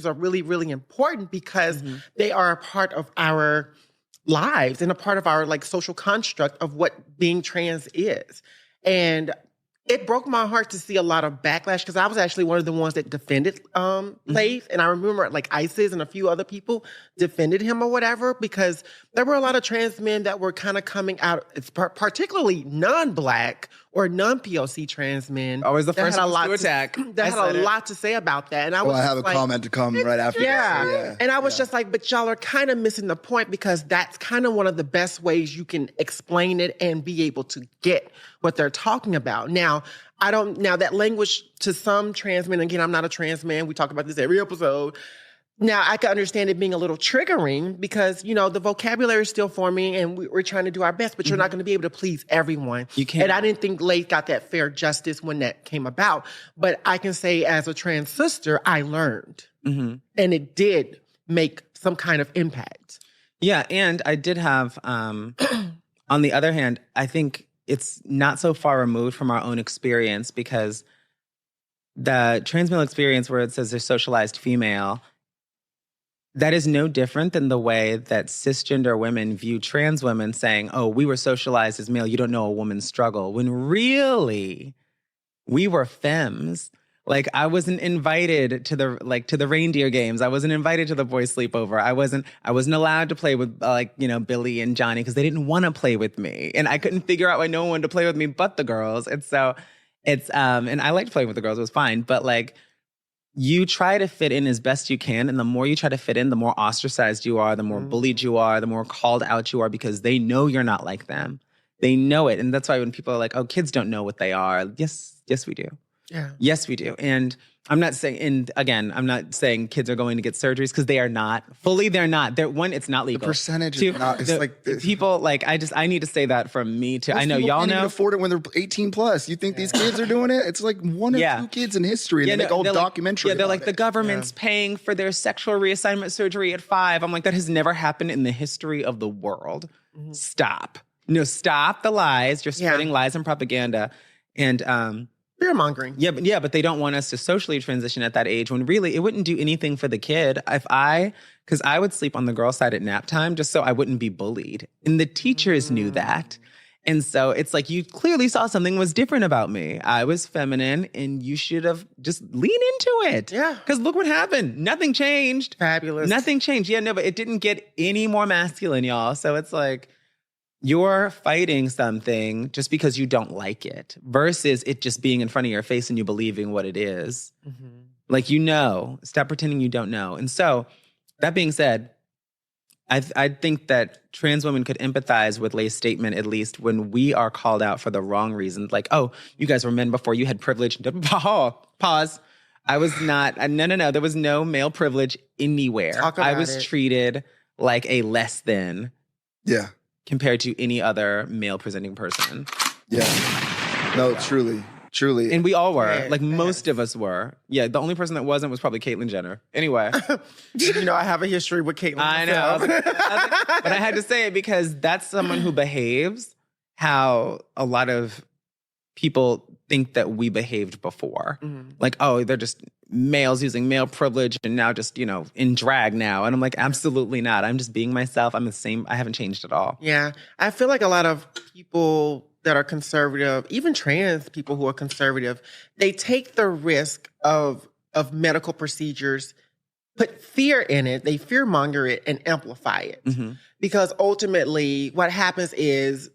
are really, really important because they are a part of our lives and a part of our like social construct of what being trans is. And it broke my heart to see a lot of backlash because I was actually one of the ones that defended Laith. And I remember like ISIS and a few other people defended him or whatever because there were a lot of trans men that were kind of coming out, particularly non-Black or non-POC trans men. Always the first one to attack. That had a lot to say about that. And I was I have a comment to come right after this. Yeah. And I was just like, but y'all are kind of missing the point because that's kind of one of the best ways you can explain it and be able to get what they're talking about. Now that language to some trans men, again, I'm not a trans man. We talk about this every episode. Now, I can understand it being a little triggering because, you know, the vocabulary is still forming and we're trying to do our best, but you're not going to be able to please everyone. You can't. And I didn't think Laith got that fair justice when that came about. But I can say as a trans sister, I learned. And it did make some kind of impact. Yeah, and I did have, on the other hand, I think it's not so far removed from our own experience because the trans male experience where it says they're socialized female, that is no different than the way that cisgender women view trans women saying, oh, we were socialized as male, you don't know a woman's struggle. When really, we were femmes. Like, I wasn't invited to the reindeer games. I wasn't invited to the boys' sleepover. I wasn't allowed to play with, Billy and Johnny because they didn't want to play with me. And I couldn't figure out why no one wanted to play with me but the girls. And so it's, and I liked playing with the girls. It was fine. But, like, you try to fit in as best you can. And the more you try to fit in, the more ostracized you are, the more bullied you are, the more called out you are because they know you're not like them. They know it. And that's why when people are like, oh, kids don't know what they are. Yes, we do. Yeah. Yes, we do. And I'm not saying kids are going to get surgeries because they are not. Fully, they're not. It's not legal. The percentage is not. It's like people, like, I need to say that from me too. I know y'all can't know. Even afford it when they're 18 plus. You think these kids are doing it? It's like one or two kids in history. And they make old documentary. Yeah, they're like, the government's paying for their sexual reassignment surgery at 5. I'm like, that has never happened in the history of the world. Stop. No, stop the lies. You're spreading lies and propaganda. And fear mongering. Yeah, but they don't want us to socially transition at that age when really it wouldn't do anything for the kid. Because I would sleep on the girl side at nap time just so I wouldn't be bullied. And the teachers knew that. And so it's like, you clearly saw something was different about me. I was feminine and you should have just leaned into it. Yeah. Because look what happened. Nothing changed. Fabulous. Nothing changed. Yeah, no, but it didn't get any more masculine, y'all. So it's like, you're fighting something just because you don't like it versus it just being in front of your face and you believing what it is. Like, stop pretending you don't know. And so that being said, I think that trans women could empathize with Lay's statement, at least when we are called out for the wrong reasons. Like, oh, you guys were men before, you had privilege. Pause. I was not, no. There was no male privilege anywhere. I was treated like a less than. Yeah. Compared to any other male presenting person. Yeah. No, truly. And we all were. Most of us were. Yeah, the only person that wasn't was probably Caitlyn Jenner. Anyway. I have a history with Caitlyn. I know. But I had to say it because that's someone who behaves how a lot of people think that we behaved before. Like, oh, they're just males using male privilege and now just, in drag now. And I'm like, absolutely not. I'm just being myself. I'm the same. I haven't changed at all. Yeah. I feel like a lot of people that are conservative, even trans people who are conservative, they take the risk of medical procedures, put fear in it, they fear monger it and amplify it. Because ultimately what happens is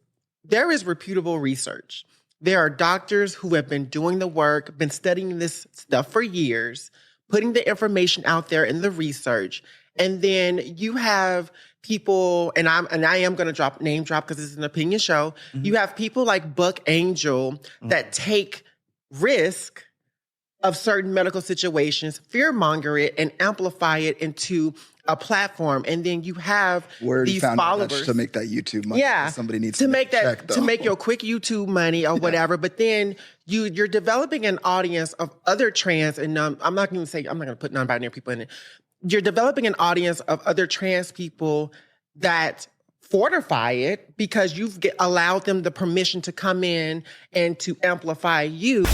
there is reputable research. There are doctors who have been doing the work, been studying this stuff for years, putting the information out there in the research. And then you have people, and I am going to name drop because it's an opinion show. You have people like Buck Angel that take risk of certain medical situations, fear monger it, and amplify it into a platform. And then you have these followers to make that YouTube money. Yeah, somebody needs to make that to make your quick YouTube money or whatever. But then you're developing an audience of other trans, and I'm not going to put non-binary people in it. You're developing an audience of other trans people that fortify it because you've allowed them the permission to come in and to amplify you.